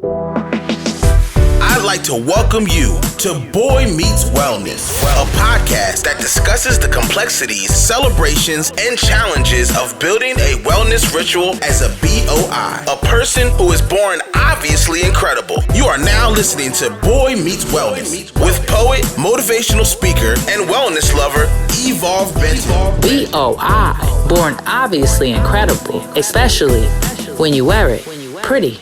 I'd like to welcome you to BOI Meets Wellness, a podcast that discusses the complexities, celebrations, and challenges of building a wellness ritual as a BOI, a person who is born obviously incredible. You are now listening to BOI Meets Wellness with poet, motivational speaker, and wellness lover, Evolve Benton. BOI, born obviously incredible, especially when you wear it pretty.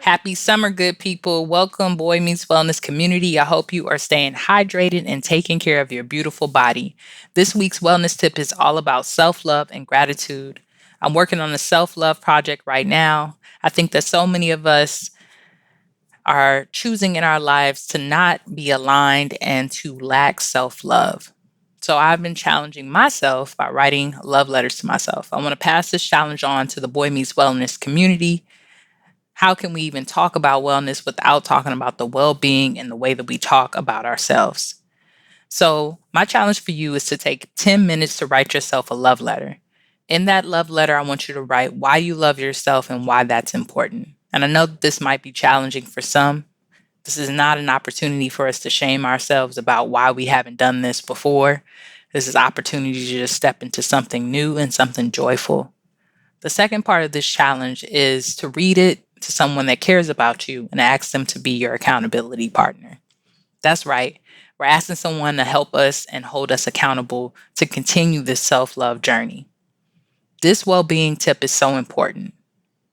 Happy summer, good people. Welcome, BOI Meets Wellness community. I hope you are staying hydrated and taking care of your beautiful body. This week's wellness tip is all about self-love and gratitude. I'm working on a self-love project right now. I think that so many of us are choosing in our lives to not be aligned and to lack self-love. So I've been challenging myself by writing love letters to myself. I want to pass this challenge on to the BOI Meets Wellness community. How can we even talk about wellness without talking about the well-being and the way that we talk about ourselves? So my challenge for you is to take 10 minutes to write yourself a love letter. In that love letter, I want you to write why you love yourself and why that's important. And I know that this might be challenging for some. This is not an opportunity for us to shame ourselves about why we haven't done this before. This is an opportunity to just step into something new and something joyful. The second part of this challenge is to read it to someone that cares about you and ask them to be your accountability partner. That's right. We're asking someone to help us and hold us accountable to continue this self-love journey. This well-being tip is so important.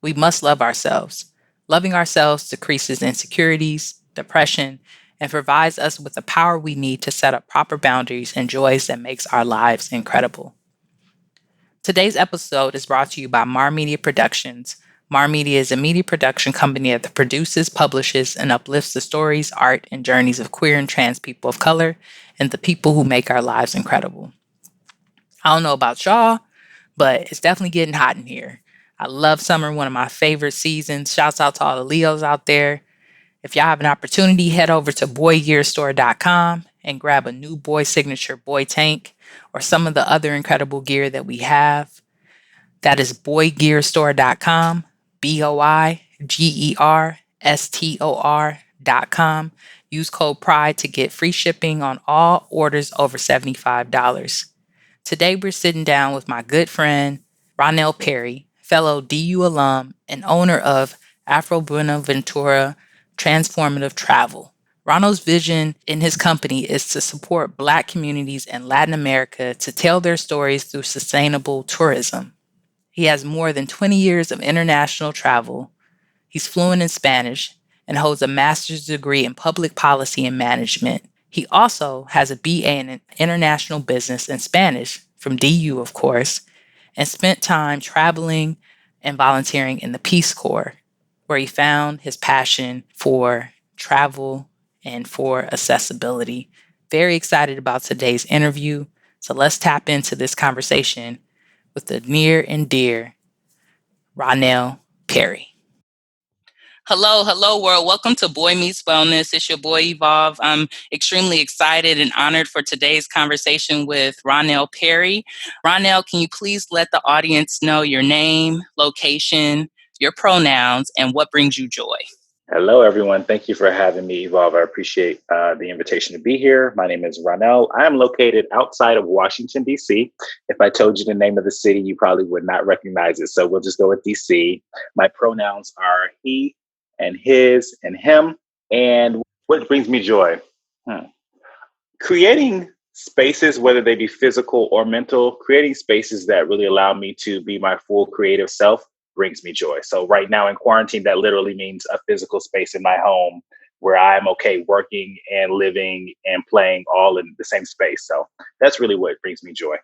We must love ourselves. Loving ourselves decreases insecurities, depression, and provides us with the power we need to set up proper boundaries and joys that makes our lives incredible. Today's episode is brought to you by Mar Media Productions. Mar Media is a media production company that produces, publishes, and uplifts the stories, art, and journeys of queer and trans people of color and the people who make our lives incredible. I don't know about y'all, but it's definitely getting hot in here. I love summer, one of my favorite seasons. Shouts out to all the Leos out there. If y'all have an opportunity, head over to boygearstore.com and grab a new Boy Signature Boy Tank or some of the other incredible gear that we have. That is boygearstore.com, BOIGERSTOR.com. Use code PRIDE to get free shipping on all orders over $75. Today, we're sitting down with my good friend, Ronnell Perry, fellow DU alum and owner of AfroBuenaventura Transformative Travel. Ronnell's vision in his company is to support Black communities in Latin America to tell their stories through sustainable tourism. He has more than 20 years of international travel. He's fluent in Spanish and holds a master's degree in public policy and management. He also has a BA in international business and Spanish from DU, of course, and spent time traveling and volunteering in the Peace Corps, where he found his passion for travel and for accessibility. Very excited about today's interview. So let's tap into this conversation with the near and dear Ronnell Perry. Hello, world. Welcome to BOI Meets Wellness. It's your boy, Evolve. I'm extremely excited and honored for today's conversation with Ronnell Perry. Ronnell, can you please let the audience know your name, location, your pronouns, and what brings you joy? Hello, everyone. Thank you for having me, Evolve. I appreciate the invitation to be here. My name is Ronnell. I am located outside of Washington, D.C. If I told you the name of the city, you probably would not recognize it. So we'll just go with D.C. My pronouns are he and his and him. And what brings me joy? Creating spaces, whether they be physical or mental, creating spaces that really allow me to be my full creative self brings me joy. So right now in quarantine, that literally means a physical space in my home where I'm okay working and living and playing all in the same space. So that's really what brings me joy.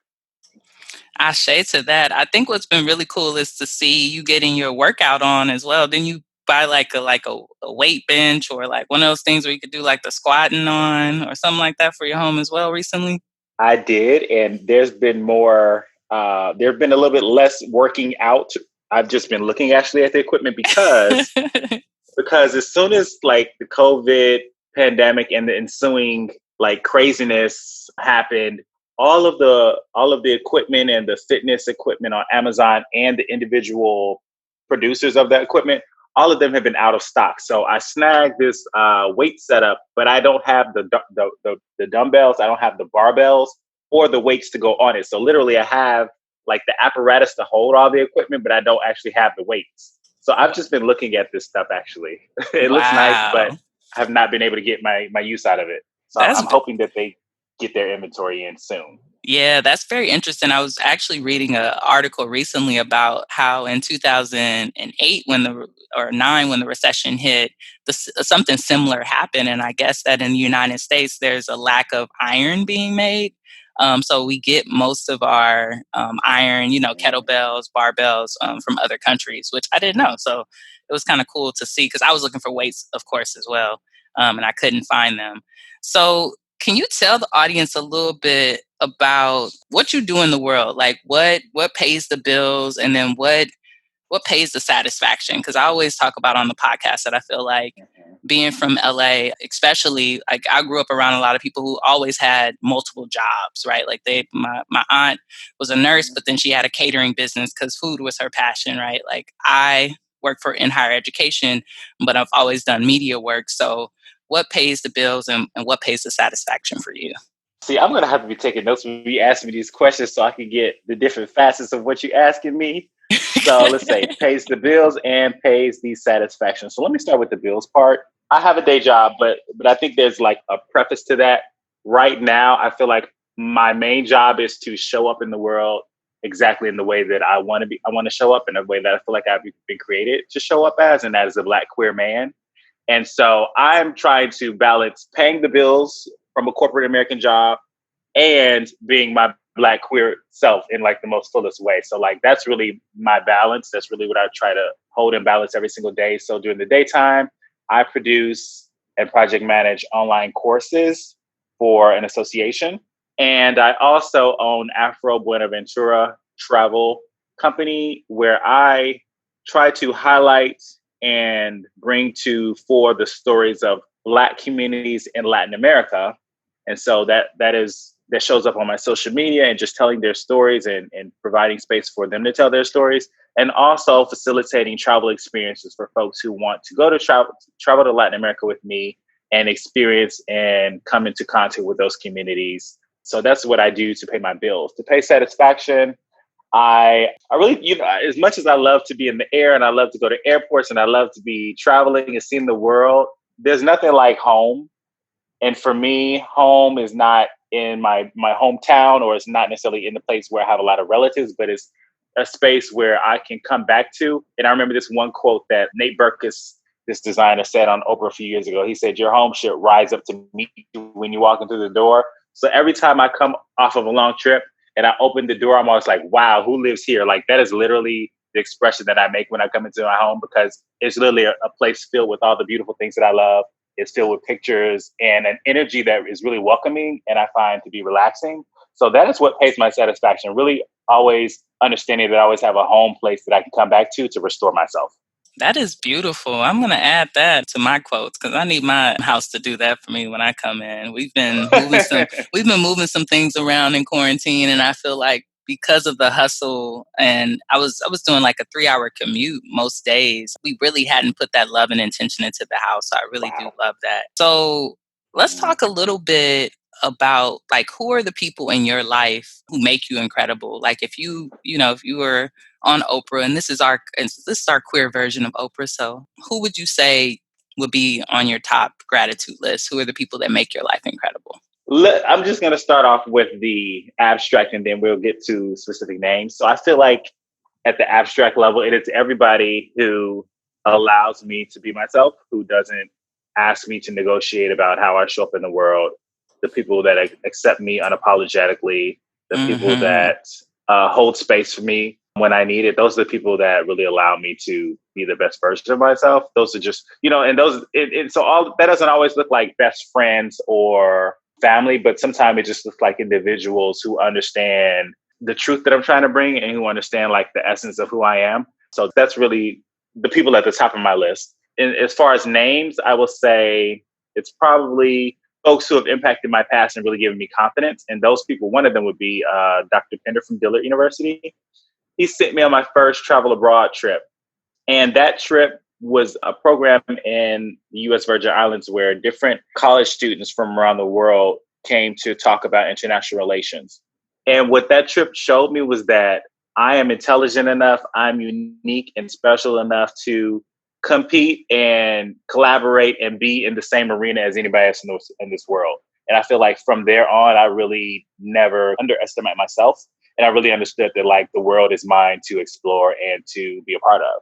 Ashe to that. I think what's been really cool is to see you getting your workout on as well. Then you buy like a weight bench or like one of those things where you could do like the squatting on or something like that for your home as well recently? I did. And there's been more, there's been a little bit less working out. I've just been looking actually at the equipment because as soon as like the COVID pandemic and the ensuing like craziness happened, all of the equipment and the fitness equipment on Amazon and the individual producers of that equipment all of them have been out of stock. So I snagged this weight setup, but I don't have the dumbbells, I don't have the barbells or the weights to go on it. So literally I have like the apparatus to hold all the equipment, but I don't actually have the weights. So I've just been looking at this stuff actually. It looks nice, but Wow. I have not been able to get my use out of it. So That's I'm hoping that they get their inventory in soon. Yeah, that's very interesting. I was actually reading an article recently about how in 2008 or 9 when the recession hit, something similar happened, and I guess that in the United States there's a lack of iron being made. So we get most of our iron, kettlebells, barbells from other countries, which I didn't know. So it was kind of cool to see because I was looking for weights, of course, as well, and I couldn't find them. So can you tell the audience a little bit about what you do in the world? Like what pays the bills, and then what pays the satisfaction? Because I always talk about on the podcast that I feel like being from LA, especially, like I grew up around a lot of people who always had multiple jobs, right? Like my aunt was a nurse, but then she had a catering business because food was her passion, right? Like I work in higher education, but I've always done media work. So what pays the bills and what pays the satisfaction for you? See, I'm going to have to be taking notes when you ask me these questions so I can get the different facets of what you're asking me. So let's say pays the bills and pays the satisfaction. So let me start with the bills part. I have a day job, but I think there's like a preface to that. Right now, I feel like my main job is to show up in the world exactly in the way that I want to be. I want to show up in a way that I feel like I've been created to show up as, and that is a Black queer man. And so I'm trying to balance paying the bills from a corporate American job and being my Black queer self in like the most fullest way. So like, that's really my balance. That's really what I try to hold and balance every single day. So during the daytime, I produce and project manage online courses for an association. And I also own AfroBuenaventura Travel company, where I try to highlight and bring to fore the stories of Black communities in Latin America. And so that shows up on my social media and just telling their stories and providing space for them to tell their stories, and also facilitating travel experiences for folks who want to go to travel to Latin America with me and experience and come into contact with those communities. So that's what I do to pay my bills. To pay satisfaction, I really, as much as I love to be in the air and I love to go to airports and I love to be traveling and seeing the world, there's nothing like home. And for me, home is not in my hometown, or it's not necessarily in the place where I have a lot of relatives, but it's a space where I can come back to. And I remember this one quote that Nate Berkus, this designer, said on Oprah a few years ago. He said, "Your home should rise up to meet you when you walk into the door." So every time I come off of a long trip and I open the door, I'm always like, wow, who lives here? Like that is literally the expression that I make when I come into my home, because it's literally a place filled with all the beautiful things that I love. It's filled with pictures and an energy that is really welcoming and I find to be relaxing. So that is what pays my satisfaction. Really always understanding that I always have a home place that I can come back to restore myself. That is beautiful. I'm going to add that to my quotes because I need my house to do that for me when I come in. We've been moving some things around in quarantine, and I feel like because of the hustle, and I was doing like a 3-hour commute most days, we really hadn't put that love and intention into the house. So I really do love that. So let's talk a little bit about like who are the people in your life who make you incredible. Like if you were on Oprah, and this is our queer version of Oprah. So who would you say would be on your top gratitude list? Who are the people that make your life incredible? I'm just going to start off with the abstract and then we'll get to specific names. So I feel like at the abstract level, it is everybody who allows me to be myself, who doesn't ask me to negotiate about how I show up in the world, the people that accept me unapologetically, the people that hold space for me when I need it. Those are the people that really allow me to be the best version of myself. Those are just, and so all that doesn't always look like best friends or family, but sometimes it just looks like individuals who understand the truth that I'm trying to bring and who understand like the essence of who I am. So that's really the people at the top of my list. And as far as names, I will say it's probably folks who have impacted my past and really given me confidence. And those people, one of them would be Dr. Pender from Dillard University. He sent me on my first travel abroad trip. And that trip was a program in the U.S. Virgin Islands where different college students from around the world came to talk about international relations. And what that trip showed me was that I am intelligent enough, I'm unique and special enough to compete and collaborate and be in the same arena as anybody else in this world. And I feel like from there on, I really never underestimate myself. And I really understood that like the world is mine to explore and to be a part of.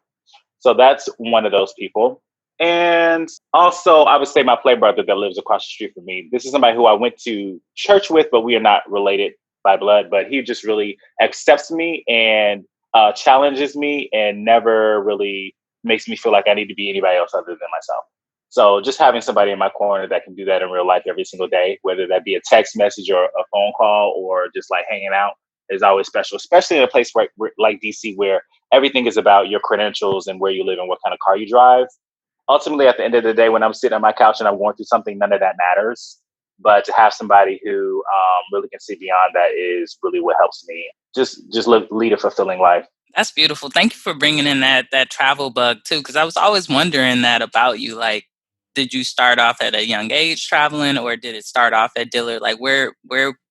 So that's one of those people. And also, I would say my play brother that lives across the street from me. This is somebody who I went to church with, but we are not related by blood. But he just really accepts me and challenges me and never really makes me feel like I need to be anybody else other than myself. So just having somebody in my corner that can do that in real life every single day, whether that be a text message or a phone call or just like hanging out, is always special, especially in a place like DC where everything is about your credentials and where you live and what kind of car you drive. Ultimately, at the end of the day, when I'm sitting on my couch and I'm going through something, none of that matters. But to have somebody who really can see beyond that is really what helps me just lead a fulfilling life. That's beautiful. Thank you for bringing in that travel bug too, because I was always wondering that about you. Like, did you start off at a young age traveling, or did it start off at Dillard? Like, where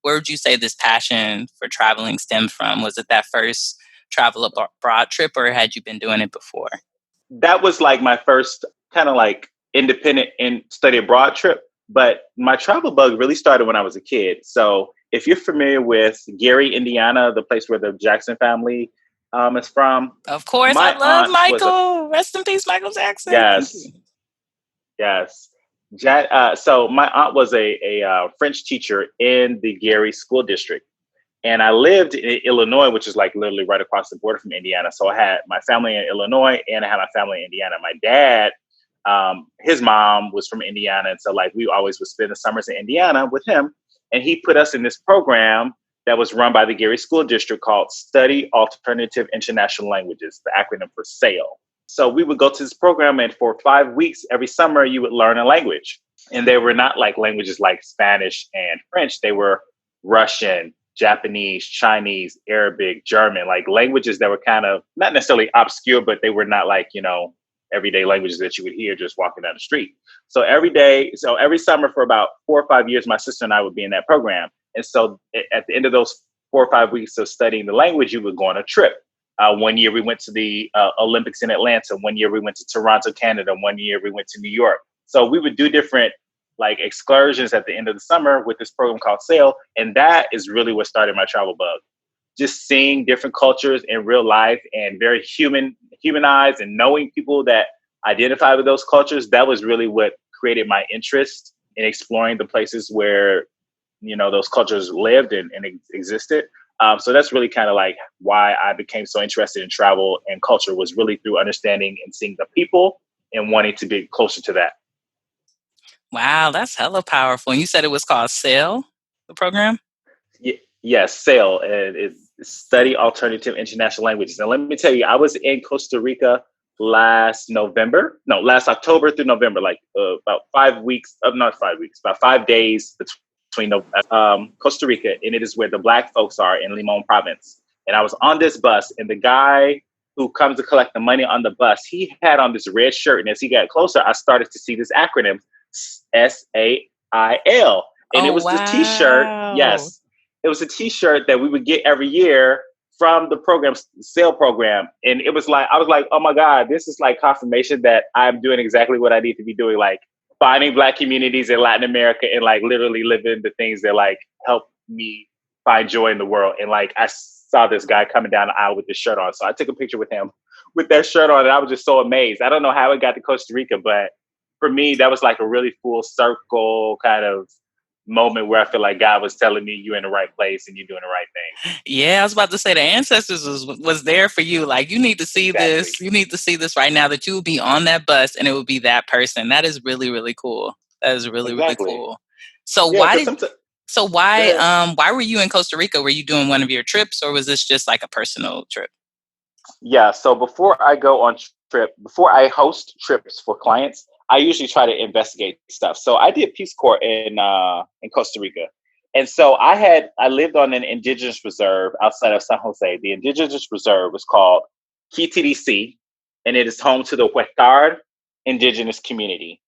would you say this passion for traveling stemmed from? Was it that first travel abroad trip, or had you been doing it before? That was like my first kind of like independent and study abroad trip. But my travel bug really started when I was a kid. So if you're familiar with Gary, Indiana, the place where the Jackson family is from. Of course, my I love aunt Michael. Rest in peace, Michael Jackson. Yes. Yes. So my aunt was a French teacher in the Gary School District. And I lived in Illinois, which is like literally right across the border from Indiana. So I had my family in Illinois and I had my family in Indiana. My dad, his mom was from Indiana. And so like we always would spend the summers in Indiana with him. And he put us in this program that was run by the Gary School District called Study Alternative International Languages, the acronym for SAIL. So we would go to this program, and for 5 weeks every summer, you would learn a language. And they were not like languages like Spanish and French. They were Russian, Japanese, Chinese, Arabic, German, like languages that were kind of not necessarily obscure, but they were not like, everyday languages that you would hear just walking down the street. So every summer for about 4 or 5 years, my sister and I would be in that program. And so at the end of those 4 or 5 weeks of studying the language, you would go on a trip. One year we went to the Olympics in Atlanta. One year we went to Toronto, Canada. One year we went to New York. So we would do different like excursions at the end of the summer with this program called SAIL. And that is really what started my travel bug. Just seeing different cultures in real life and very humanized and knowing people that identify with those cultures. That was really what created my interest in exploring the places where, those cultures lived and existed. So that's really kind of like why I became so interested in travel and culture, was really through understanding and seeing the people and wanting to be closer to that. Wow, that's hella powerful. And you said it was called SAIL, the program? Yes, SAIL, and it's Study Alternative International Languages. And let me tell you, I was in Costa Rica last October through November, like about 5 weeks, not 5 weeks, about 5 days between Costa Rica, and it is where the Black folks are in Limon province. And I was on this bus, and the guy who comes to collect the money on the bus, he had on this red shirt. And as he got closer, I started to see this acronym, SAIL. And it was this T-shirt. Yes, it was a T-shirt that we would get every year from the program, SAIL program. And it was like, I was like, oh my God, this is like confirmation that I'm doing exactly what I need to be doing. Like finding Black communities in Latin America and like literally living the things that like help me find joy in the world. And like, I saw this guy coming down the aisle with this shirt on. So I took a picture with him with that shirt on, and I was just so amazed. I don't know how it got to Costa Rica, but for me, that was like a really full circle kind of moment where I feel like God was telling me you're in the right place and you're doing the right thing. Yeah, I was about to say the ancestors was there for you. Like, you need to see this. You need to see this right now, that you would be on that bus and it would be that person. That is really, really cool. That is really, really cool. So why were you in Costa Rica? Were you doing one of your trips, or was this just like a personal trip? Yeah. So before I host trips for clients, I usually try to investigate stuff. So I did Peace Corps in Costa Rica. And so I lived on an indigenous reserve outside of San Jose. The indigenous reserve was called KTDC. and it is home to the Huetard indigenous community.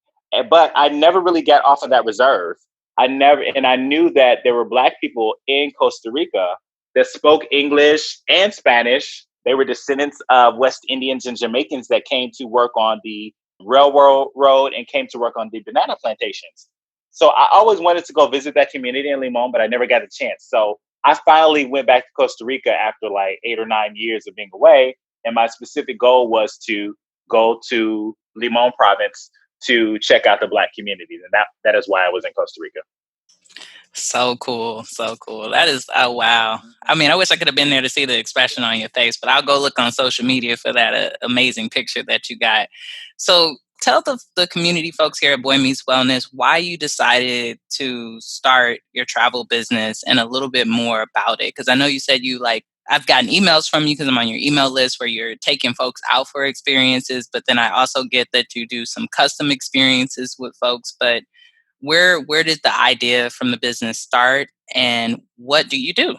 But I never really got off of that reserve. I knew that there were Black people in Costa Rica that spoke English and Spanish. They were descendants of West Indians and Jamaicans that came to work on the railroad road and came to work on the banana plantations. So I always wanted to go visit that community in Limon, but I never got a chance. So I finally went back to Costa Rica after like 8 or 9 years of being away. And my specific goal was to go to Limon province to check out the Black communities. And that is why I was in Costa Rica. So cool. So cool. That is, oh, wow. I mean, I wish I could have been there to see the expression on your face, but I'll go look on social media for that amazing picture that you got. So tell the community folks here at BOI Meets Wellness why you decided to start your travel business and a little bit more about it. Because I know you said I've gotten emails from you because I'm on your email list where you're taking folks out for experiences, but then I also get that you do some custom experiences with folks. But where did the idea from the business start, and what do you do?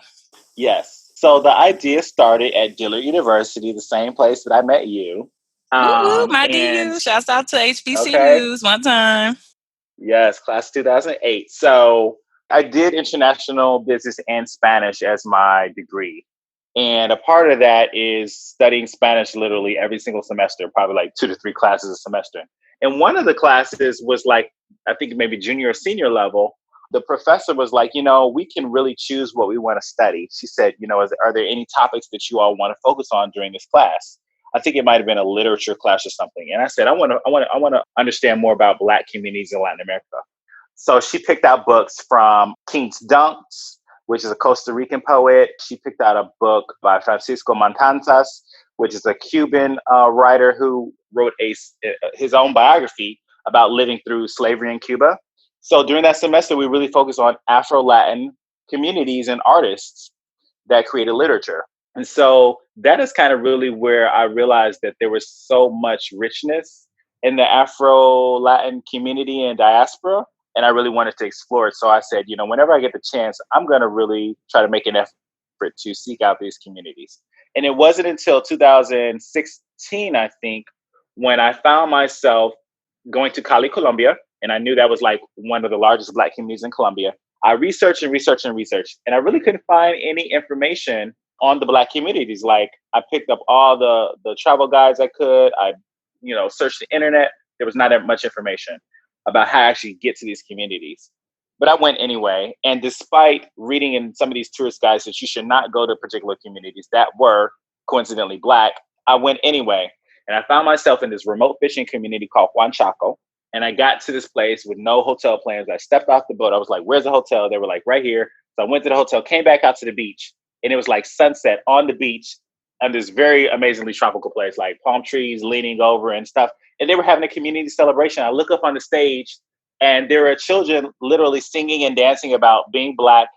Yes. So the idea started at Dillard University, the same place that I met you. Woo, my And DU. Shouts out to okay. HBCUs one time. Yes, class 2008. So I did international business and Spanish as my degree. And a part of that is studying Spanish literally every single semester, probably like 2 to 3 classes a semester. And one of the classes was like, I think maybe junior or senior level. The professor was like, we can really choose what we want to study. She said, are there any topics that you all want to focus on during this class? I think it might have been a literature class or something. And I said, I want to understand more about Black communities in Latin America. So she picked out books from King's Dunks, which is a Costa Rican poet. She picked out a book by Francisco Montanzas, which is a Cuban writer who wrote his own biography about living through slavery in Cuba. So during that semester, we really focused on Afro-Latin communities and artists that created literature. And so that is kind of really where I realized that there was so much richness in the Afro-Latin community and diaspora. And I really wanted to explore it. So I said, whenever I get the chance, I'm going to really try to make an effort to seek out these communities. And it wasn't until 2016, I think, when I found myself going to Cali, Colombia. And I knew that was like one of the largest Black communities in Colombia. I researched, and I really couldn't find any information on the Black communities. Like I picked up all the travel guides I could. I, searched the internet. There was not that much information about how to actually get to these communities. But I went anyway. And despite reading in some of these tourist guides that you should not go to particular communities that were coincidentally Black, I went anyway. And I found myself in this remote fishing community called Juan Chaco. And I got to this place with no hotel plans. I stepped off the boat. I was like, where's the hotel? They were like, right here. So I went to the hotel, came back out to the beach, and it was like sunset on the beach on this very amazingly tropical place, like palm trees leaning over and stuff. And they were having a community celebration. I look up on the stage and there are children literally singing and dancing about being Black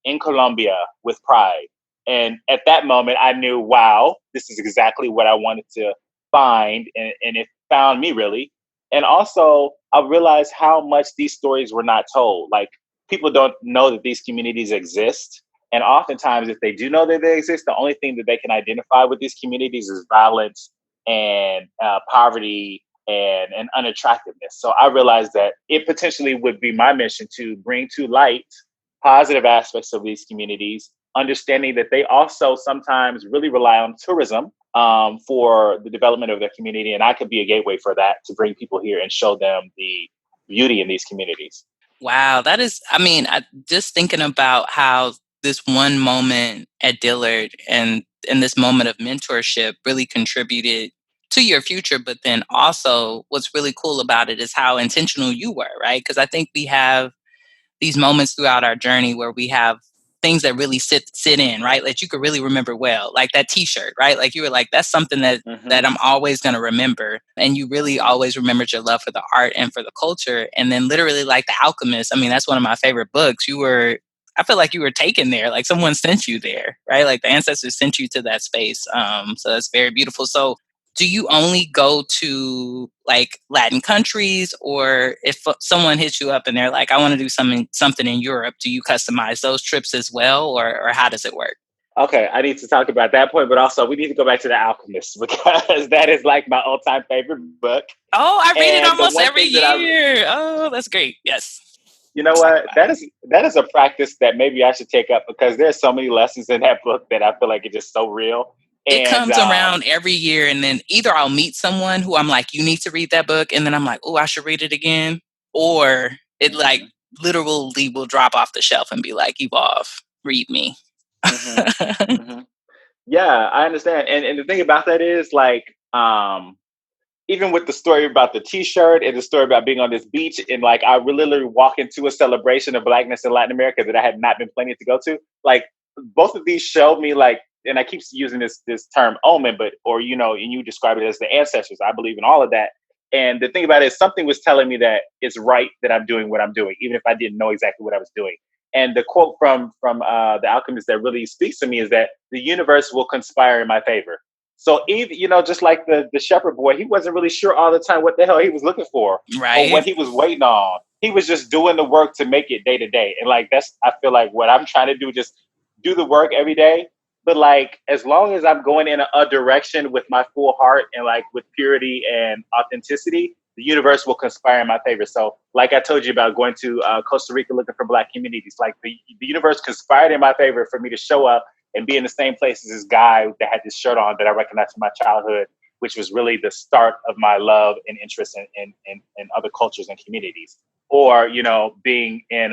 in Colombia with pride. And at that moment, I knew, wow, this is exactly what I wanted to find. And it found me really. And also, I realized how much these stories were not told. Like, people don't know that these communities exist. And oftentimes, if they do know that they exist, the only thing that they can identify with these communities is violence and poverty and unattractiveness. So I realized that it potentially would be my mission to bring to light positive aspects of these communities, understanding that they also sometimes really rely on tourism for the development of their community. And I could be a gateway for that, to bring people here and show them the beauty in these communities. Wow, that is, just thinking about how this one moment at Dillard and this moment of mentorship really contributed to your future. But then also what's really cool about it is how intentional you were, right? Because I think we have these moments throughout our journey where we have things that really sit in, right? Like you could really remember well, like that T-shirt, right? Like you were like, that's something that I'm always going to remember. And you really always remembered your love for the art and for the culture. And then literally like The Alchemist, that's one of my favorite books. I feel like you were taken there, like someone sent you there, right? Like the ancestors sent you to that space. So that's very beautiful. So do you only go to like Latin countries, or if someone hits you up and they're like, I want to do something in Europe, do you customize those trips as well? Or how does it work? Okay, I need to talk about that point, but also we need to go back to The Alchemist because that is like my all-time favorite book. Oh, I read it And the almost one every thing that I, year. Oh, that's great. Yes. you know Talk what, about it. that is a practice that maybe I should take up because there's so many lessons in that book that I feel like it's just so real. It And comes around every year, and then either I'll meet someone who I'm like, you need to read that book, and then I'm like, oh, I should read it again, or it like mhm, literally will drop off the shelf and be like, Evolve, read me. mhm, mhm. Yeah, I understand. And the thing about that is like, even with the story about the T-shirt and the story about being on this beach, and like I would literally walk into a celebration of Blackness in Latin America that I had not been planning to go to. Like both of these showed me like, and I keep using this term omen, but or and you describe it as the ancestors. I believe in all of that. And the thing about it is, something was telling me that it's right that I'm doing what I'm doing, even if I didn't know exactly what I was doing. And the quote from The Alchemist that really speaks to me is that the universe will conspire in my favor. So even just like the shepherd boy, he wasn't really sure all the time what the hell he was looking for or Right? what he was waiting on. He was just doing the work to make it day to day. And like that's I feel like what I'm trying to do, just do the work every day. But like as long as I'm going in a direction with my full heart and like with purity and authenticity, the universe will conspire in my favor. So like I told you about going to Costa Rica looking for Black communities, like the universe conspired in my favor for me to show up and be in the same place as this guy that had this shirt on that I recognized from my childhood, which was really the start of my love and interest in other cultures and communities. Or, being in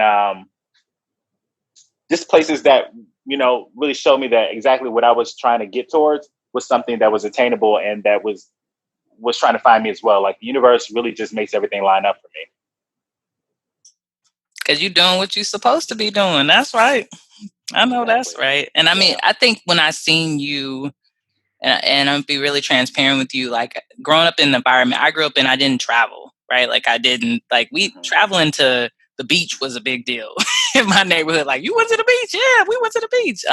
just places that, really showed me that exactly what I was trying to get towards was something that was attainable and that was trying to find me as well. Like the universe really just makes everything line up for me. Because you're doing what you're supposed to be doing. That's right. I know that's Exactly. right. And I mean, Yeah. I think when I seen you, and I'll be really transparent with you, like growing up in the environment I grew up in, I didn't travel, right? Like I didn't, like we Mm-hmm. traveling to the beach was a big deal in my neighborhood. Like, you went to the beach? Yeah, we went to the beach.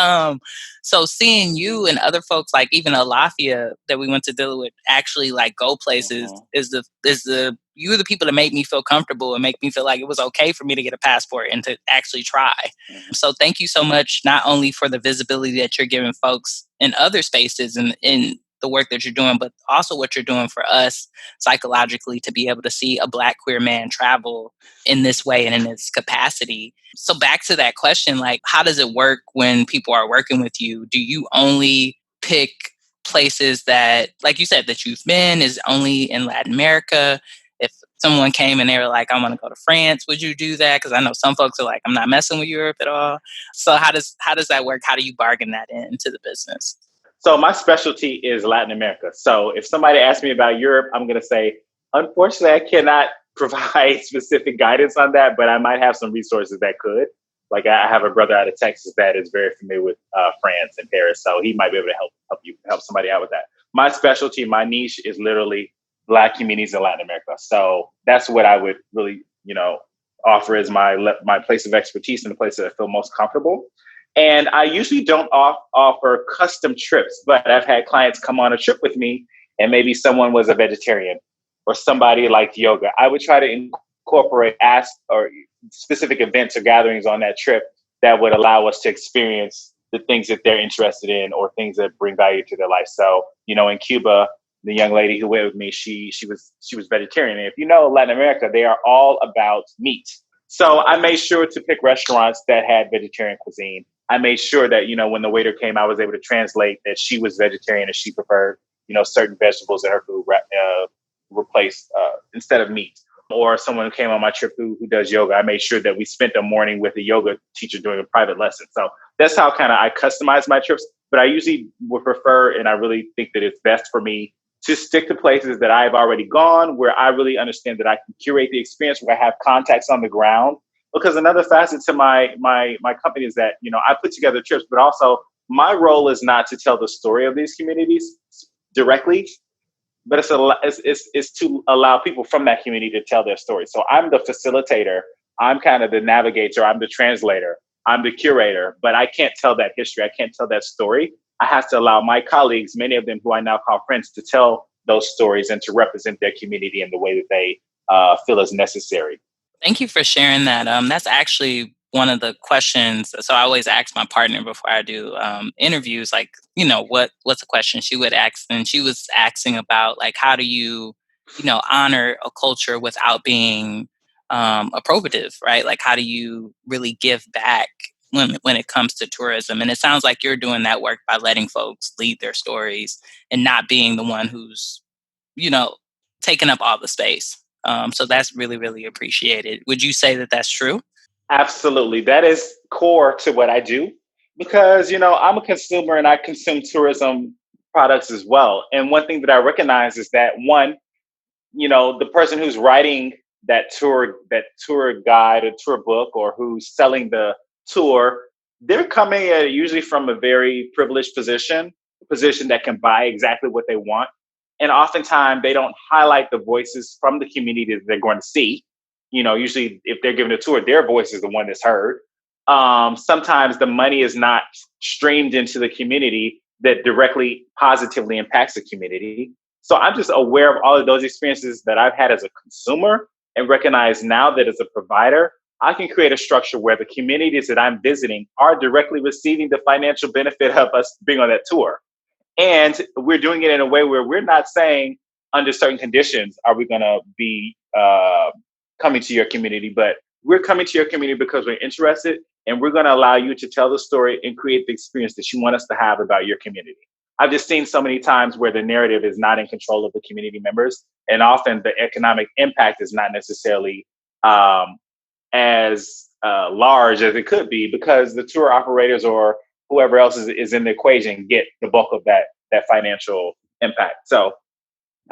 So seeing you and other folks, like even Alafia that we went to Dillard with, actually like go places Mm-hmm. is the you were the people that made me feel comfortable and make me feel like it was okay for me to get a passport and to actually try. Mm-hmm. So thank you so much, not only for the visibility that you're giving folks in other spaces and in the work that you're doing, but also what you're doing for us psychologically to be able to see a Black queer man travel in this way and in this capacity. So back to that question, like, how does it work when people are working with you? Do you only pick places that, like you said, that you've been is only in Latin America? If someone came and they were like, I want to go to France, would you do that? Because I know some folks are like, I'm not messing with Europe at all. So how does that work? How do you bargain that into the business? So my specialty is Latin America. So if somebody asks me about Europe, I'm going to say, unfortunately, I cannot provide specific guidance on that, but I might have some resources that could. Like I have a brother out of Texas that is very familiar with France and Paris, so he might be able to help somebody out with that. My specialty, my niche is literally Black communities in Latin America. So that's what I would really, offer as my place of expertise and the place that I feel most comfortable. And I usually don't offer custom trips, but I've had clients come on a trip with me and maybe someone was a vegetarian or somebody liked yoga. I would try to incorporate or specific events or gatherings on that trip that would allow us to experience the things that they're interested in or things that bring value to their life. So, in Cuba, the young lady who went with me, she was vegetarian. And if you know Latin America, they are all about meat. So I made sure to pick restaurants that had vegetarian cuisine. I made sure that, when the waiter came, I was able to translate that she was vegetarian and she preferred, certain vegetables in her food replaced instead of meat. Or someone who came on my trip who does yoga, I made sure that we spent a morning with a yoga teacher doing a private lesson. So that's how kind of I customize my trips. But I usually would prefer, and I really think that it's best for me to stick to places that I've already gone, where I really understand that I can curate the experience, where I have contacts on the ground. Because another facet to my company is that, I put together trips, but also my role is not to tell the story of these communities directly, but it's to allow people from that community to tell their story. So I'm the facilitator. I'm kind of the navigator. I'm the translator. I'm the curator, but I can't tell that history. I can't tell that story. I have to allow my colleagues, many of them who I now call friends, to tell those stories and to represent their community in the way that they feel is necessary. Thank you for sharing that. That's actually one of the questions. So I always ask my partner before I do interviews, like, what's the question she would ask? And she was asking about, like, how do you, honor a culture without being appropriative, right? Like, how do you really give back when it comes to tourism? And it sounds like you're doing that work by letting folks lead their stories and not being the one who's, taking up all the space. So that's really, really appreciated. Would you say that that's true? Absolutely. That is core to what I do because, I'm a consumer and I consume tourism products as well. And one thing that I recognize is that one, the person who's writing that tour guide or tour book or who's selling the tour, they're coming at it usually from a very privileged position, a position that can buy exactly what they want. And oftentimes they don't highlight the voices from the community that they're going to see. Usually if they're giving a tour, their voice is the one that's heard. Sometimes the money is not streamed into the community that directly positively impacts the community. So I'm just aware of all of those experiences that I've had as a consumer and recognize now that as a provider, I can create a structure where the communities that I'm visiting are directly receiving the financial benefit of us being on that tour. And we're doing it in a way where we're not saying under certain conditions are we going to be coming to your community, but we're coming to your community because we're interested and we're going to allow you to tell the story and create the experience that you want us to have about your community. I've just seen so many times where the narrative is not in control of the community members, and often the economic impact is not necessarily as large as it could be because the tour operators or whoever else is in the equation get the bulk of that financial impact. So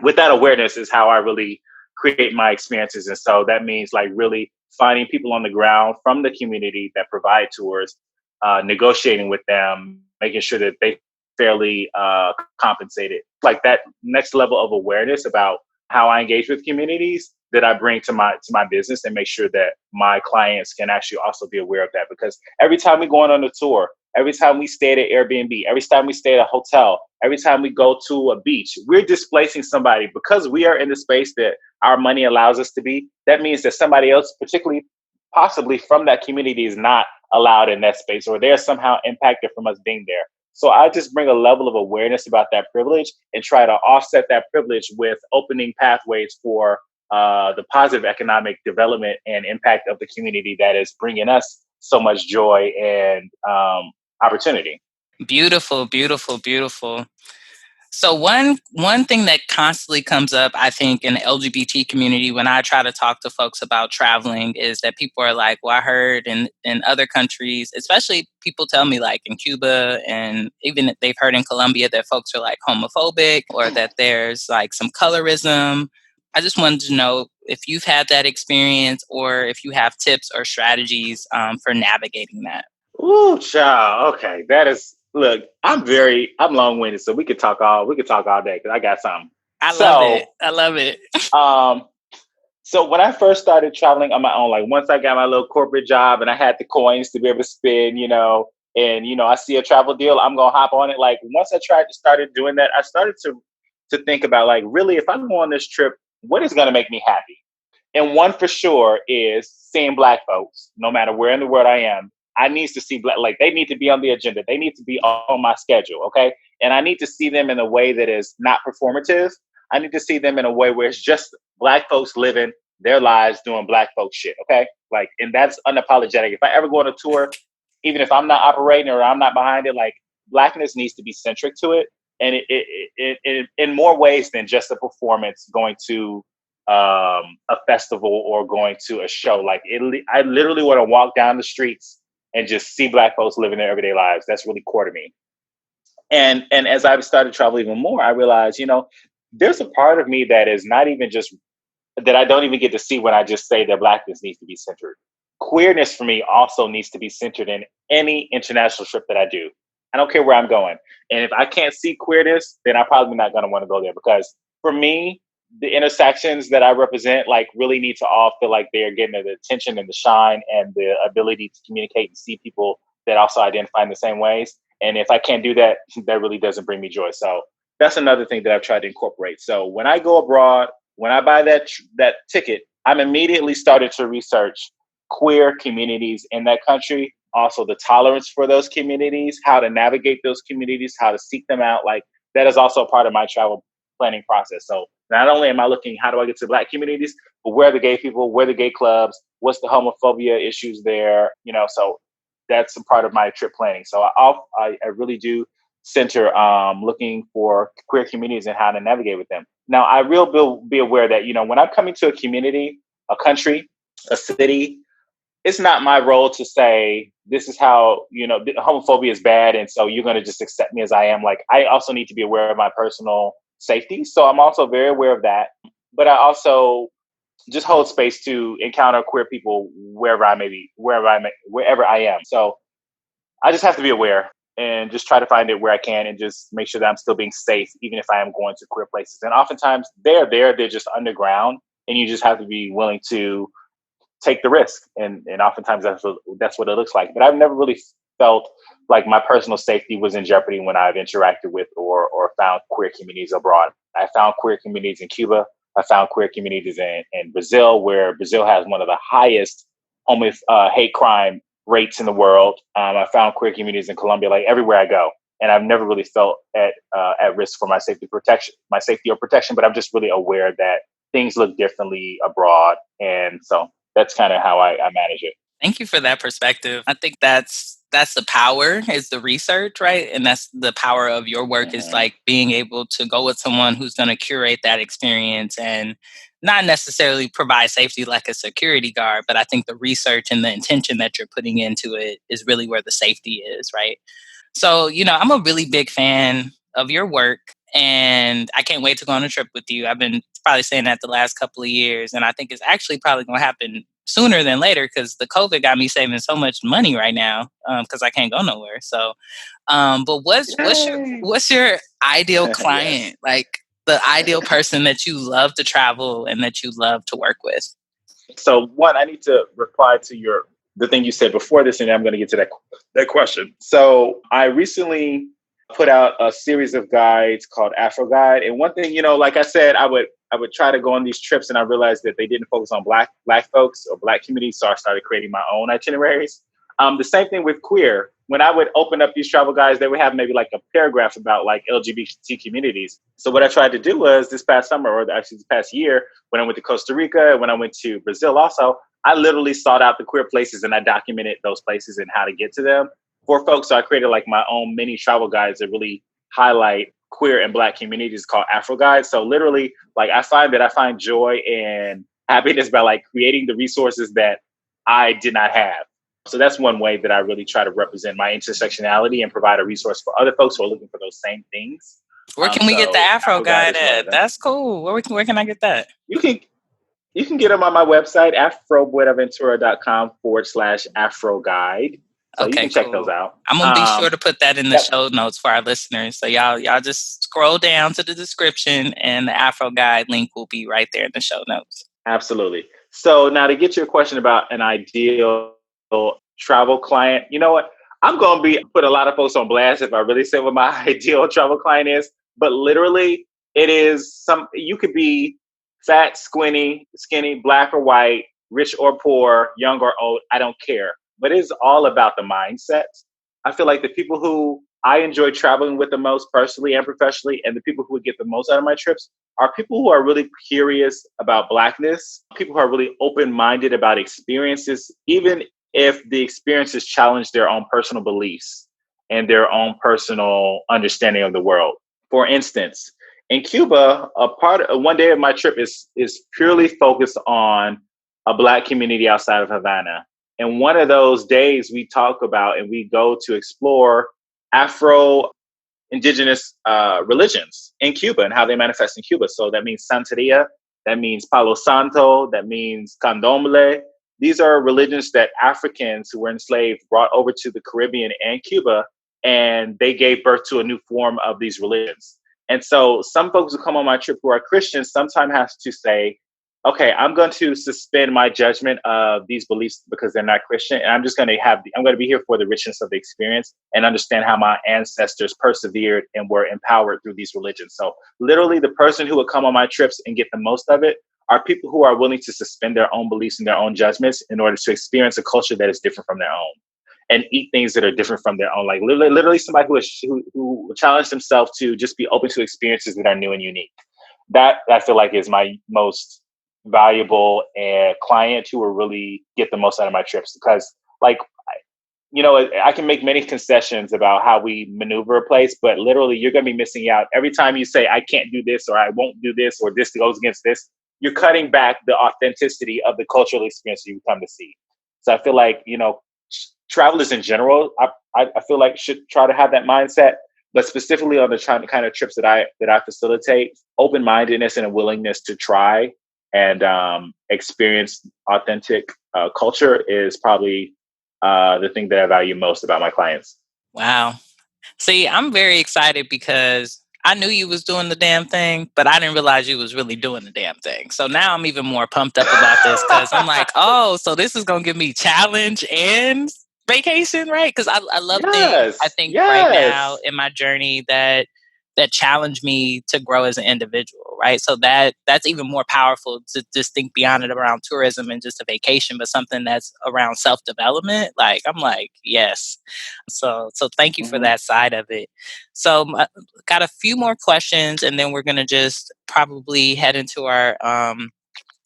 with that awareness is how I really create my experiences. And so that means like really finding people on the ground from the community that provide tours, negotiating with them, making sure that they fairly compensated. Like that next level of awareness about how I engage with communities that I bring to my business and make sure that my clients can actually also be aware of that. Because every time we go on a tour, every time we stay at an Airbnb, every time we stay at a hotel, every time we go to a beach, we're displacing somebody because we are in the space that our money allows us to be. That means that somebody else, particularly possibly from that community, is not allowed in that space or they're somehow impacted from us being there. So I just bring a level of awareness about that privilege and try to offset that privilege with opening pathways for the positive economic development and impact of the community that is bringing us so much joy and opportunity. Beautiful, beautiful, beautiful. So one thing that constantly comes up, I think, in the LGBT community when I try to talk to folks about traveling is that people are like, well, I heard in other countries, especially people tell me like in Cuba and even if they've heard in Colombia that folks are like homophobic or that there's like some colorism. I just wanted to know if you've had that experience or if you have tips or strategies for navigating that. Ooh, child. Okay, look. I'm long-winded, so we could talk all day because I got something. I love it. I love it. So when I first started traveling on my own, like once I got my little corporate job and I had the coins to be able to spend, and I see a travel deal, I'm gonna hop on it. Like once I started doing that, I started to think about like really if I go on this trip, what is gonna make me happy? And one for sure is seeing Black folks, no matter where in the world I am. I need to see Black, like they need to be on the agenda. They need to be on my schedule. Okay. And I need to see them in a way that is not performative. I need to see them in a way where it's just Black folks living their lives doing Black folks shit. Okay. Like, and that's unapologetic. If I ever go on a tour, even if I'm not operating or I'm not behind it, like Blackness needs to be centric to it. And it in more ways than just a performance going to a festival or going to a show. Like I literally want to walk down the streets and just see Black folks living their everyday lives. That's really core to me. And as I've started to travel even more, I realized, there's a part of me that is not even just that I don't even get to see when I just say that Blackness needs to be centered. Queerness for me also needs to be centered in any international trip that I do. I don't care where I'm going. And if I can't see queerness, then I'm probably not going to want to go there because for me, the intersections that I represent like really need to all feel like they are getting the attention and the shine and the ability to communicate and see people that also identify in the same ways. And if I can't do that, that really doesn't bring me joy. So that's another thing that I've tried to incorporate. So when I go abroad, when I buy that ticket, I'm immediately started to research queer communities in that country, also the tolerance for those communities, how to navigate those communities, how to seek them out. Like that is also a part of my travel planning process. So not only am I looking, how do I get to Black communities, but where are the gay people, where are the gay clubs, what's the homophobia issues there, so that's a part of my trip planning. So I really do center looking for queer communities and how to navigate with them. Now, I will be aware that, when I'm coming to a community, a country, a city, it's not my role to say, this is how, homophobia is bad. And so you're going to just accept me as I am. Like, I also need to be aware of my personal safety. So I'm also very aware of that. But I also just hold space to encounter queer people wherever I may be, wherever I am. So I just have to be aware and just try to find it where I can and just make sure that I'm still being safe, even if I am going to queer places. And oftentimes they're just underground, and you just have to be willing to take the risk. And oftentimes that's what it looks like. But I've never really felt like my personal safety was in jeopardy when I've interacted with or found queer communities abroad. I found queer communities in Cuba. I found queer communities in Brazil, where Brazil has one of the highest hate crime rates in the world. I found queer communities in Colombia, like everywhere I go. And I've never really felt at risk for my safety or protection, but I'm just really aware that things look differently abroad. And so that's kind of how I manage it. Thank you for that perspective. I think that's the power, is the research, right? And that's the power of your work, is like being able to go with someone who's going to curate that experience and not necessarily provide safety like a security guard, but I think the research and the intention that you're putting into it is really where the safety is, right? So, I'm a really big fan of your work, and I can't wait to go on a trip with you. I've been probably saying that the last couple of years, and I think it's actually probably going to happen sooner than later, because the COVID got me saving so much money right now, because I can't go nowhere. So, but what's your ideal client? Yes. Like the ideal person that you love to travel and that you love to work with? So one, I need to reply to the thing you said before this, and I'm going to get to that question. So I recently put out a series of guides called Afro Guide. And one thing, like I said, I would try to go on these trips, and I realized that they didn't focus on black folks or black communities. So I started creating my own itineraries. The same thing with queer. When I would open up these travel guides, they would have maybe like a paragraph about like LGBT communities. So what I tried to do was this past summer, or actually this past year, when I went to Costa Rica, when I went to Brazil also, I literally sought out the queer places and I documented those places and how to get to them for folks. So I created like my own mini travel guides that really highlight queer and black communities, called Afro Guides. So literally, like I find joy and happiness by like creating the resources that I did not have. So that's one way that I really try to represent my intersectionality and provide a resource for other folks who are looking for those same things. Where can we get the Afro Guide at? That's cool. Where can I get that? You can get them on my website, AfroBuenaventura.com/Afro Guide. So you can check those out. I'm going to be sure to put that in the show notes for our listeners. So y'all just scroll down to the description, and the Afro Guide link will be right there in the show notes. Absolutely. So now to get your question about an ideal travel client, you know what? I'm going to put a lot of folks on blast if I really say what my ideal travel client is. But literally, it is you could be fat, skinny, black or white, rich or poor, young or old. I don't care. But it's all about the mindset. I feel like the people who I enjoy traveling with the most personally and professionally, and the people who would get the most out of my trips, are people who are really curious about Blackness, people who are really open-minded about experiences, even if the experiences challenge their own personal beliefs and their own personal understanding of the world. For instance, in Cuba, one day of my trip is purely focused on a Black community outside of Havana. And one of those days we talk about and we go to explore Afro-Indigenous religions in Cuba and how they manifest in Cuba. So that means Santeria, that means Palo Santo, that means Candomblé. These are religions that Africans who were enslaved brought over to the Caribbean and Cuba, and they gave birth to a new form of these religions. And so some folks who come on my trip who are Christians sometimes have to say, okay, I'm going to suspend my judgment of these beliefs because they're not Christian. And I'm going to be here for the richness of the experience and understand how my ancestors persevered and were empowered through these religions. So literally the person who would come on my trips and get the most of it are people who are willing to suspend their own beliefs and their own judgments in order to experience a culture that is different from their own and eat things that are different from their own. Like literally somebody who challenged themselves to just be open to experiences that are new and unique. That I feel like is my most valuable client who will really get the most out of my trips, because like, I can make many concessions about how we maneuver a place, but literally you're going to be missing out. Every time you say, I can't do this, or I won't do this, or this goes against this, you're cutting back the authenticity of the cultural experience you come to see. So I feel like, travelers in general, I feel like should try to have that mindset, but specifically on the kind of trips that I facilitate, open-mindedness and a willingness to try and experience authentic culture is probably the thing that I value most about my clients. Wow. See, I'm very excited because I knew you was doing the damn thing, but I didn't realize you was really doing the damn thing. So now I'm even more pumped up about this because I'm like, oh, so this is going to give me challenge and vacation, right? Because I love things, I think right now in my journey that challenge me to grow as an individual, right? So that's even more powerful to just think beyond it around tourism and just a vacation, but something that's around self-development. Like, I'm like, yes. So thank you for that side of it. So got a few more questions, and then we're going to just probably head into our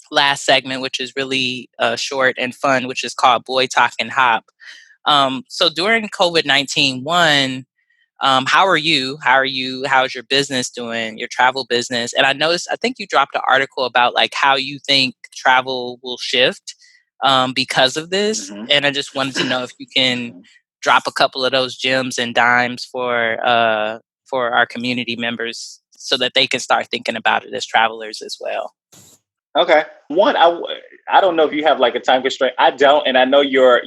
last segment, which is really short and fun, which is called Boy Talk and Hop. So during COVID-19, how are you? How's your business doing, your travel business? And I think you dropped an article about like how you think travel will shift because of this. And I just wanted to know if you can drop a couple of those gems and dimes for our community members so that they can start thinking about it as travelers as well. Okay. One, I don't know if you have like a time constraint. I don't, and I know your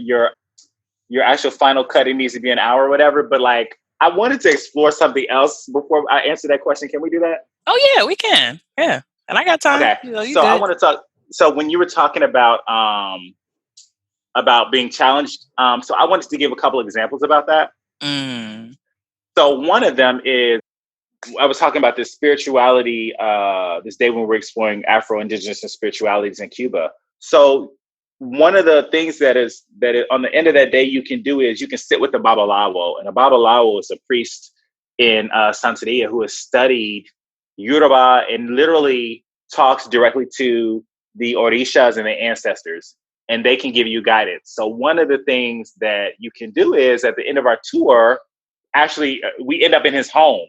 actual final cut, it needs to be an hour or whatever, but like, I wanted to explore something else before I answer that question. Can we do that? Oh yeah, we can. Yeah. And I got time. Okay. So I want to talk. So when you were talking about being challenged, so I wanted to give a couple of examples about that. So one of them is, I was talking about this spirituality, this day when we're exploring Afro-Indigenous and spiritualities in Cuba. So one of the things that is on the end of that day you can do is you can sit with a babalawo. And a babalawo is a priest in Santeria who has studied Yoruba and literally talks directly to the Orishas and the ancestors, and they can give you guidance. So one of the things that you can do is at the end of our tour, actually, we end up in his home,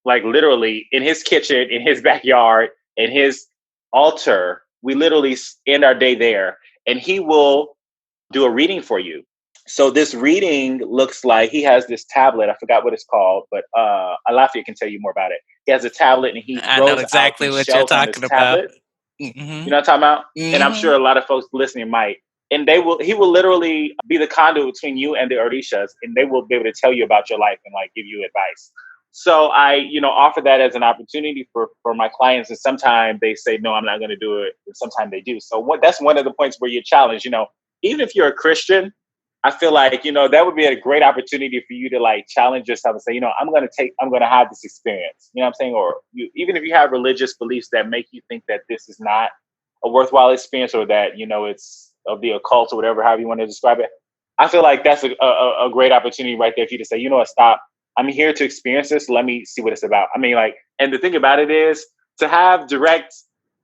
like literally in his kitchen, in his backyard, in his altar. We literally end our day there, and he will do a reading for you. So this reading looks like he has this tablet. I forgot what it's called, but Alafia can tell you more about it. He has a tablet, and he throws I know exactly what you're talking about. You know what I'm talking about? And I'm sure a lot of folks listening might. And he will literally be the conduit between you and the Orishas, and they will be able to tell you about your life and like give you advice. So I, offer that as an opportunity for my clients. And sometimes they say, no, I'm not going to do it. And sometimes they do. So that's one of the points where you're challenged, even if you're a Christian, I feel like, that would be a great opportunity for you to like challenge yourself and say, I'm going to have this experience, you know what I'm saying? Or even if you have religious beliefs that make you think that this is not a worthwhile experience, or that, it's of the occult or whatever, however you want to describe it. I feel like that's a great opportunity right there for you to say, you know what, stop. I'm here to experience this. Let me see what it's about. I mean, like, and the thing about it is to have direct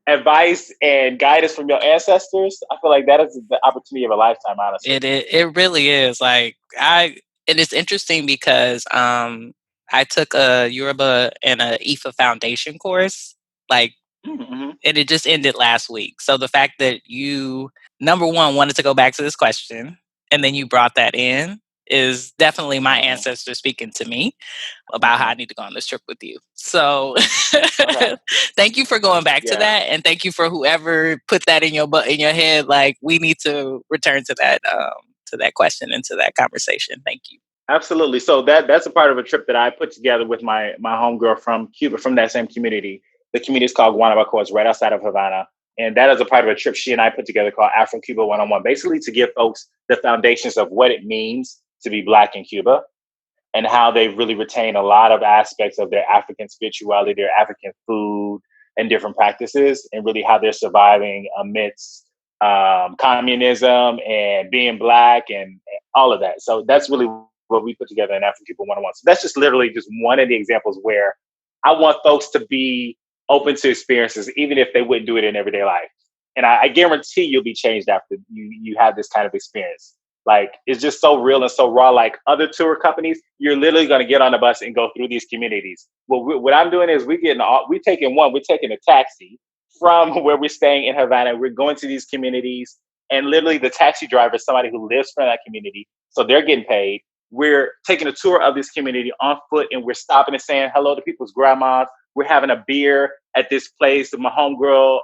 advice and guidance from your ancestors. I feel like that is the opportunity of a lifetime, honestly. It really is. Like and it's interesting because I took a Yoruba and a Ifa foundation course, like, and it just ended last week. So the fact that you, number one, wanted to go back to this question, and then you brought that in, is definitely my ancestors speaking to me about how I need to go on this trip with you. So thank you for going back to that. And thank you for whoever put that in your head. Like, we need to return to that question and to that conversation. Thank you. Absolutely. So that's a part of a trip that I put together with my homegirl from Cuba, from that same community. The community is called Guanabacoa. It's right outside of Havana. And that is a part of a trip she and I put together called Afro-Cuba 101, basically to give folks the foundations of what it means to be Black in Cuba and how they really retain a lot of aspects of their African spirituality, their African food, and different practices, and really how they're surviving amidst communism and being Black and all of that. So that's really what we put together in African People 101. So that's just literally just one of the examples where I want folks to be open to experiences, even if they wouldn't do it in everyday life. And I guarantee you'll be changed after you have this kind of experience. Like, it's just so real and so raw. Like other tour companies, you're literally going to get on a bus and go through these communities. Well, what I'm doing is we're taking a taxi from where we're staying in Havana. We're going to these communities, and literally the taxi driver is somebody who lives from that community. So they're getting paid. We're taking a tour of this community on foot, and we're stopping and saying hello to people's grandmas. We're having a beer at this place. My homegirl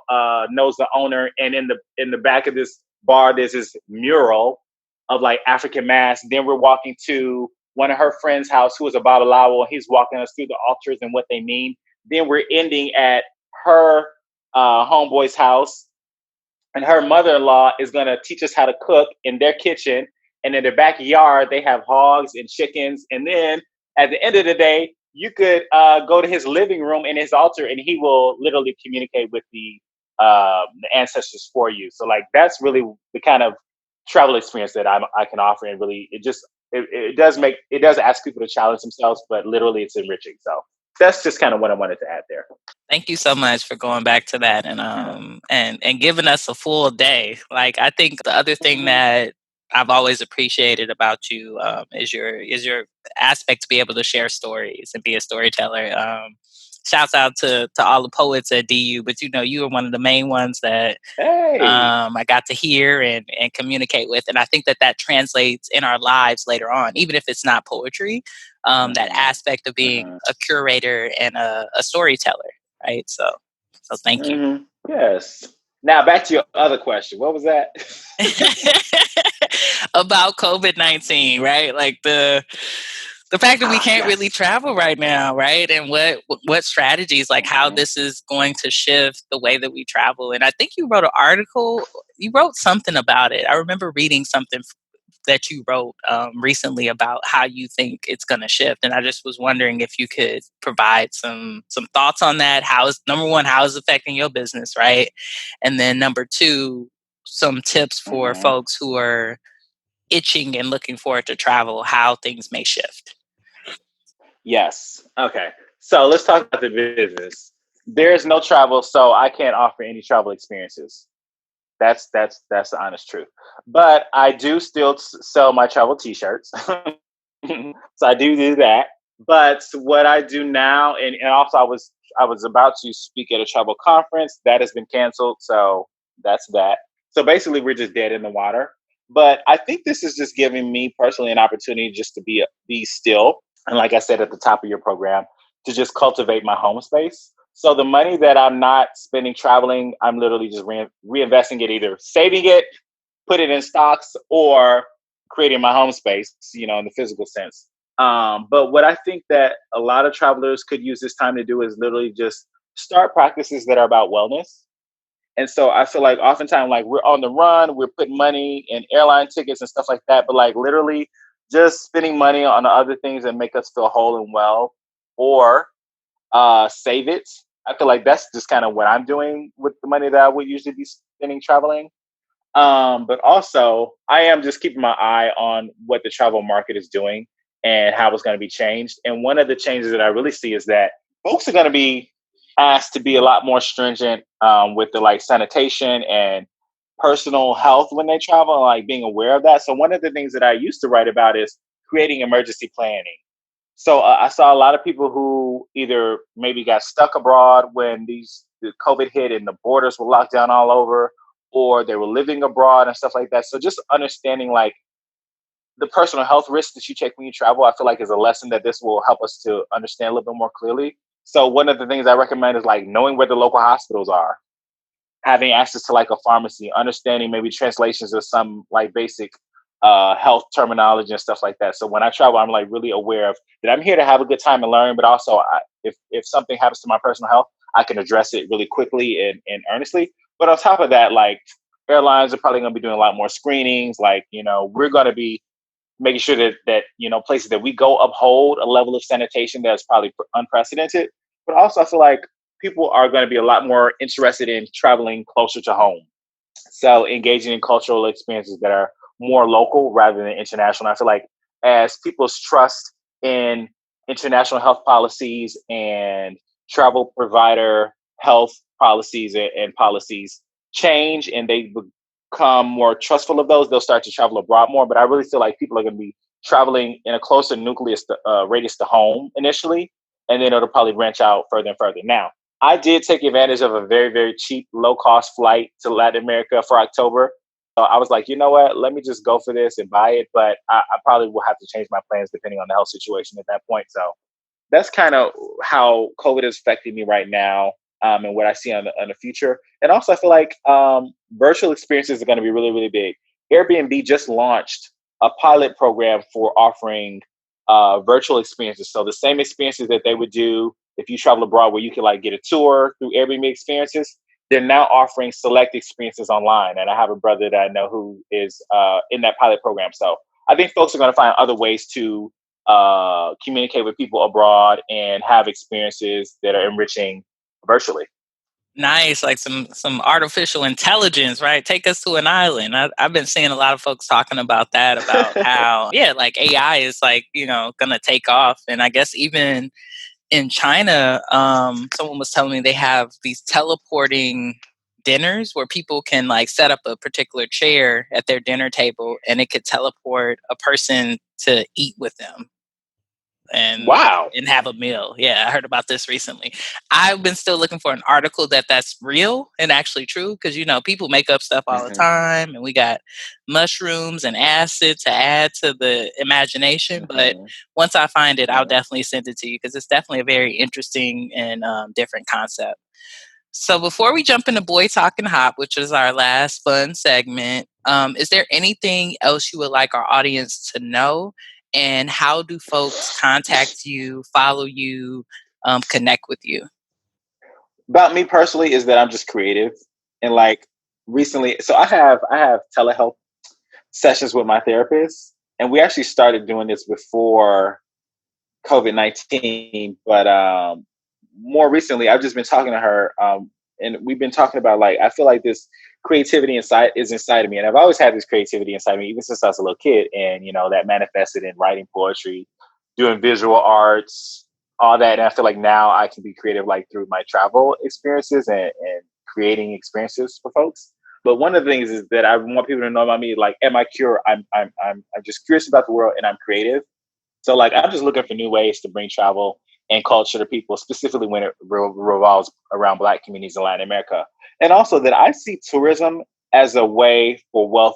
knows the owner, and in the back of this bar, there's this mural of like African mass. Then we're walking to one of her friends' house who is a Babalawo, and he's walking us through the altars and what they mean. Then we're ending at her homeboy's house, and her mother-in-law is going to teach us how to cook in their kitchen. And in their backyard, they have hogs and chickens. And then at the end of the day, you could go to his living room and his altar, and he will literally communicate with the ancestors for you. So like, that's really the kind of travel experience that I can offer. And really, it does ask people to challenge themselves, but literally it's enriching. So that's just kind of what I wanted to add there. Thank you so much for going back to that and giving us a full day. Like, I think the other thing that I've always appreciated about you is your aspect to be able to share stories and be a storyteller. Shouts out to all the poets at DU, but you were one of the main ones that I got to hear and communicate with, and I think that translates in our lives later on, even if it's not poetry. That aspect of being a curator and a storyteller, right? So thank you. Yes. Now back to your other question. What was that? About COVID-19, right? Like the fact that we can't really travel right now, right? And what strategies, like how this is going to shift the way that we travel. And I think you wrote an article, you wrote something about it. I remember reading something that you wrote recently about how you think it's going to shift. And I just was wondering if you could provide some thoughts on that. Number one, how is it affecting your business, right? And then number two, some tips for folks who are itching and looking forward to travel, how things may shift. Yes. Okay. So let's talk about the business. There's no travel, so I can't offer any travel experiences. That's the honest truth. But I do still sell my travel T-shirts. So I do that. But what I do now, and also I was about to speak at a travel conference that has been canceled. So that's that. So basically, we're just dead in the water. But I think this is just giving me personally an opportunity just to be still. And like I said at the top of your program, to just cultivate my home space. So the money that I'm not spending traveling, I'm literally just reinvesting it, either saving it, put it in stocks, or creating my home space, in the physical sense. But what I think that a lot of travelers could use this time to do is literally just start practices that are about wellness. And so I feel like oftentimes, like, we're on the run, we're putting money in airline tickets and stuff like that, but like literally just spending money on other things that make us feel whole and well, or save it. I feel like that's just kind of what I'm doing with the money that I would usually be spending traveling. But also, I am just keeping my eye on what the travel market is doing and how it's going to be changed. And one of the changes that I really see is that folks are going to be asked to be a lot more stringent with the like sanitation and personal health when they travel, and like being aware of that. So one of the things that I used to write about is creating emergency planning. So I saw a lot of people who either maybe got stuck abroad when the COVID hit and the borders were locked down all over, or they were living abroad and stuff like that. So just understanding like the personal health risks that you take when you travel, I feel like is a lesson that this will help us to understand a little bit more clearly. So one of the things I recommend is like knowing where the local hospitals are, having access to like a pharmacy, understanding maybe translations of some like basic health terminology and stuff like that. So when I travel, I'm like really aware of that I'm here to have a good time and learn, but also if something happens to my personal health, I can address it really quickly and earnestly. But on top of that, like airlines are probably going to be doing a lot more screenings. Like, we're going to be making sure that places that we go uphold a level of sanitation that's probably unprecedented. But also I feel like people are going to be a lot more interested in traveling closer to home. So engaging in cultural experiences that are more local rather than international. I feel like as people's trust in international health policies and travel provider health policies and policies change and they become more trustful of those, they'll start to travel abroad more. But I really feel like people are going to be traveling in a closer nucleus radius to home initially, and then it'll probably branch out further and further. Now, I did take advantage of a very, very cheap, low cost flight to Latin America for October. So I was like, you know what? Let me just go for this and buy it. But I probably will have to change my plans depending on the health situation at that point. So that's kind of how COVID is affecting me right now, and what I see on the future. And also, I feel like virtual experiences are going to be really, really big. Airbnb just launched a pilot program for offering virtual experiences. So the same experiences that they would do if you travel abroad, where you can like get a tour through Airbnb experiences, they're now offering select experiences online. And I have a brother that I know who is in that pilot program. So I think folks are going to find other ways to communicate with people abroad and have experiences that are enriching virtually. Nice, like some artificial intelligence, right? Take us to an island. I've been seeing a lot of folks talking about that, about how, yeah, like AI is like, gonna take off. And I guess even in China, someone was telling me they have these teleporting dinners where people can like set up a particular chair at their dinner table and it could teleport a person to eat with them and Wow. and have a meal. Yeah, I heard about this recently. I've been still looking for an article that's real and actually true because people make up stuff all the Mm-hmm. time, and we got mushrooms and acid to add to the imagination. But Mm-hmm. once I find it, I'll Mm-hmm. definitely send it to you because it's definitely a very interesting and different concept. So before we jump into Boy Talking Hop, which is our last fun segment, is there anything else you would like our audience to know? And how do folks contact you, follow you, connect with you? About me personally is that I'm just creative, and like recently, so I have telehealth sessions with my therapist, and we actually started doing this before COVID-19, but more recently, I've just been talking to her, and we've been talking about like I feel like this creativity inside of me, and I've always had this creativity inside of me even since I was a little kid, and that manifested in writing poetry, doing visual arts, all that. And I feel like now I can be creative like through my travel experiences and creating experiences for folks. But one of the things is that I want people to know about me, like at my cure, I'm just curious about the world and I'm creative. So like I'm just looking for new ways to bring travel and culture to people, specifically when it revolves around Black communities in Latin America. And also that I see tourism as a way for wealth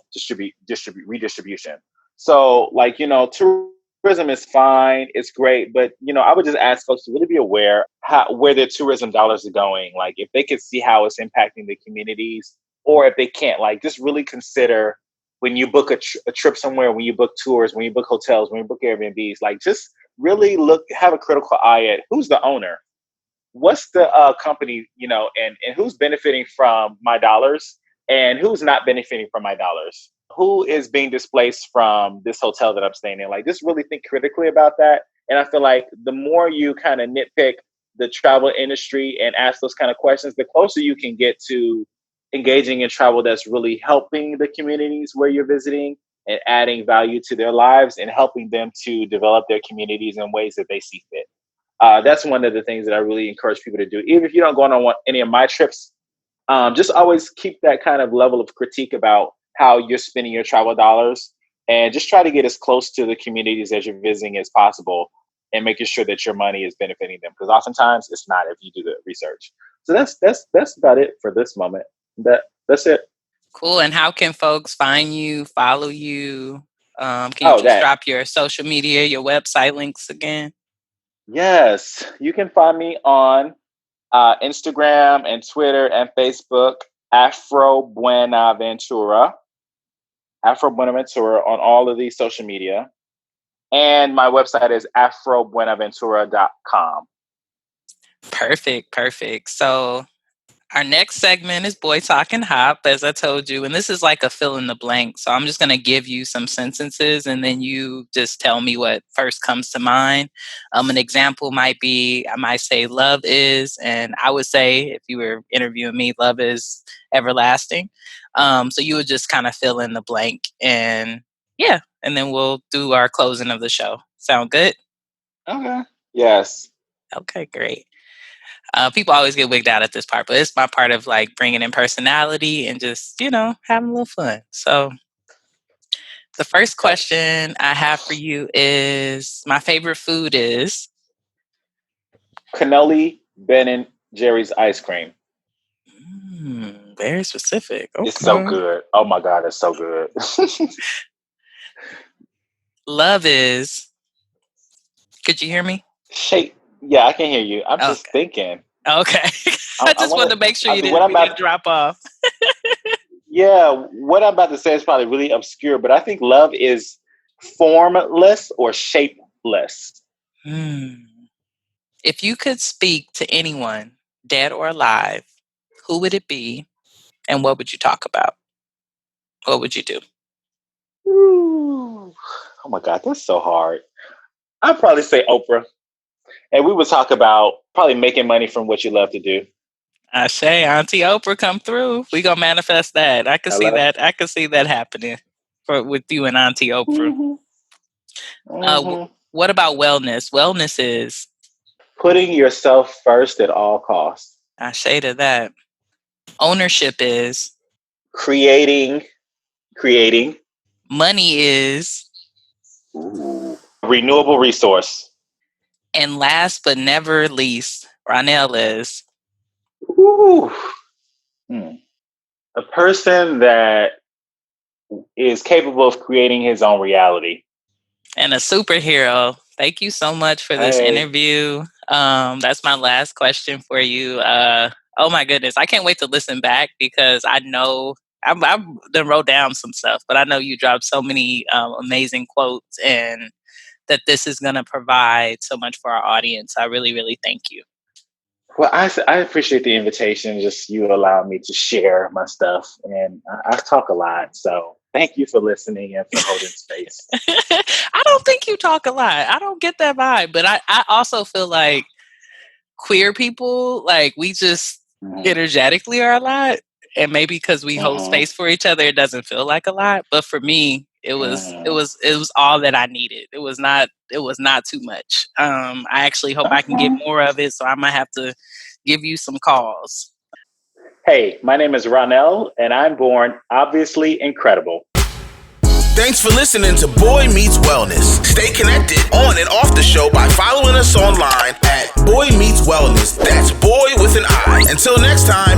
redistribution. So like, tourism is fine, it's great, but I would just ask folks to really be aware where their tourism dollars are going. Like if they could see how it's impacting the communities, or if they can't, like just really consider when you book a trip somewhere, when you book tours, when you book hotels, when you book Airbnbs, like just really have a critical eye at who's the owner, what's the company, and who's benefiting from my dollars and who's not benefiting from my dollars. Who is being displaced from this hotel that I'm staying in? Like just really think critically about that. And I feel like the more you kind of nitpick the travel industry and ask those kind of questions, the closer you can get to engaging in travel that's really helping the communities where you're visiting and adding value to their lives and helping them to develop their communities in ways that they see fit. That's one of the things that I really encourage people to do. Even if you don't go on any of my trips, just always keep that kind of level of critique about how you're spending your travel dollars, and just try to get as close to the communities as you're visiting as possible, and making sure that your money is benefiting them. Because oftentimes it's not if you do the research. So that's about it for this moment. That's it. Cool. And how can folks find you, follow you? Can you Oh, just that. drop your social media, your website links again? Yes, you can find me on Instagram and Twitter and Facebook, AfroBuenaventura on all of these social media. And my website is AfroBuenaventura.com. Perfect. So Our next segment is Boy Talk and Hop, as I told you. And this is like a fill in the blank. So I'm just going to give you some sentences and then you just tell me what first comes to mind. An example might be, I might say, love is, and I would say, if you were interviewing me, love is everlasting. So you would just kind of fill in the blank. And yeah, and then we'll do our closing of the show. Sound good? Okay. Yes. Okay, great. People always get wigged out at this part, but it's my part of like bringing in personality and just, having a little fun. So the first question I have for you is, my favorite food is? Cannoli, Ben & Jerry's ice cream. Very specific. Okay. It's so good. Oh my God, it's so good. Love is? Could you hear me? Shape. Yeah, I can hear you. I'm just thinking. Okay. I just wanted to make sure you didn't drop off. Yeah, what I'm about to say is probably really obscure, but I think love is formless or shapeless. If you could speak to anyone, dead or alive, who would it be and what would you talk about? What would you do? Ooh. Oh my God, that's so hard. I'd probably say Oprah. And we would talk about probably making money from what you love to do. I say, Auntie Oprah, come through. We gonna manifest that. I can see that. I can see that happening with you and Auntie Oprah. What about wellness? Wellness is putting yourself first at all costs. I say to that. Ownership is creating. Money is renewable resource. And last but never least, Ronnell is a person that is capable of creating his own reality. And a superhero. Thank you so much for this interview. That's my last question for you. Oh my goodness. I can't wait to listen back because I know I've done wrote down some stuff, but I know you dropped so many amazing quotes and that this is going to provide so much for our audience. I really, really thank you. Well, I appreciate the invitation. Just you allow me to share my stuff. And I talk a lot. So thank you for listening and for holding space. I don't think you talk a lot. I don't get that vibe. But I also feel like queer people, like we just energetically are a lot. And maybe because we hold space for each other, it doesn't feel like a lot. But for me, it was all that I needed. It was not too much. I actually hope I can get more of it. So I might have to give you some calls. Hey, my name is Ronnell, and I'm born obviously incredible. Thanks for listening to Boy Meets Wellness. Stay connected on and off the show by following us online at Boy Meets Wellness. That's boy with an I. Until next time.